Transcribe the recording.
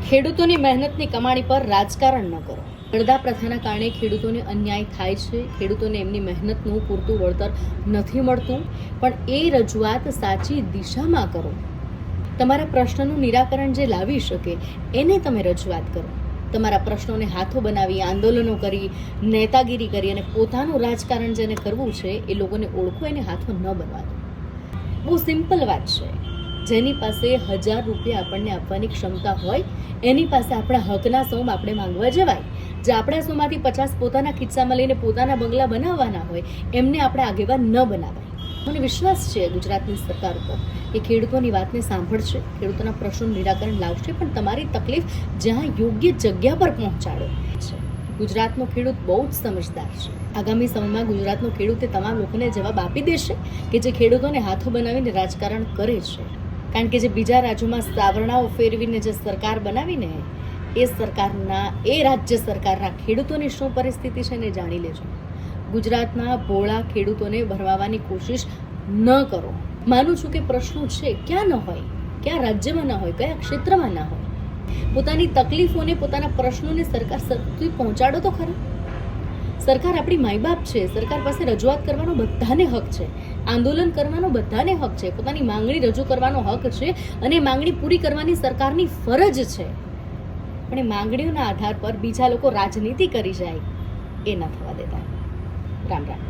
ખેડૂતોની મહેનતની કમાણી પર રાજકારણ ન કરો. પડદા પ્રથાના કારણે ખેડૂતોને અન્યાય થાય છે. ખેડૂતોને એમની મહેનતનું પૂરતું વળતર નથી મળતું. પણ એ રજૂઆત સાચી દિશામાં કરો. તમારા પ્રશ્નનું નિરાકરણ જે લાવી શકે એને તમે રજૂઆત કરો. તમારા પ્રશ્નોને હાથો બનાવી, આંદોલનો કરી, નેતાગીરી કરી અને પોતાનું રાજકારણ જેને કરવું છે એ લોકોને ઓળખો, એને હાથો ન બનવા દો. બહુ સિમ્પલ વાત છે. જેની પાસે 1000 રૂપિયા આપણને આપવાની ક્ષમતા હોય એની પાસે આપણા હકના સોમ આપણે માંગવા જવાય. જે આપણા સોમાંથી 50 પોતાના ખિસ્સામાં લઈને પોતાના બંગલા બનાવવાના હોય એમને આપણે આગેવાન ન બનાવાય. મને વિશ્વાસ છે ગુજરાતની સરકાર ઉપર કે ખેડૂતોની વાતને સાંભળશે, ખેડૂતોના પ્રશ્નોનું નિરાકરણ લાવશે, પણ તમારી તકલીફ જ્યાં યોગ્ય જગ્યા પર પહોંચાડો છે. ગુજરાતનો ખેડૂત બહુ જ સમજદાર છે. આગામી સમયમાં ગુજરાતનો ખેડૂત એ તમામ લોકોને જવાબ આપી દેશે કે જે ખેડૂતોને હાથો બનાવીને રાજકારણ કરે છે. કારણ કે જે બીજા રાજ્યોમાં સાવરણાઓ ફેરવીને જે સરકાર બનાવીને એ રાજ્ય સરકારના ખેડૂતોની શું પરિસ્થિતિ છે ને જાણી લેજો. ગુજરાતના ભોળા ખેડૂતોને ભરમાવવાની કોશિશ ન કરો. માનું છું કે પ્રશ્નો છે ક્યાં ન હોય, ક્યાં રાજ્યમાં ન હોય, કયા ક્ષેત્રમાં ના હોય. પોતાની તકલીફોને, પોતાના પ્રશ્નોને સરકાર સુધી પહોંચાડો તો ખરા. સરકાર આપણી માયબાપ છે. સરકાર પાસે રજૂઆત કરવાનો બધાને હક છે, આંદોલન કરવાનો બધાને હક છે, પોતાની માંગણી રજૂ કરવાનો હક છે અને માંગણી પૂરી કરવાની સરકારની ફરજ છે. પણ એ માંગણીઓના આધાર પર બીજા લોકો રાજનીતિ કરી જાય એ ન થવા દેતા. રામ રામ.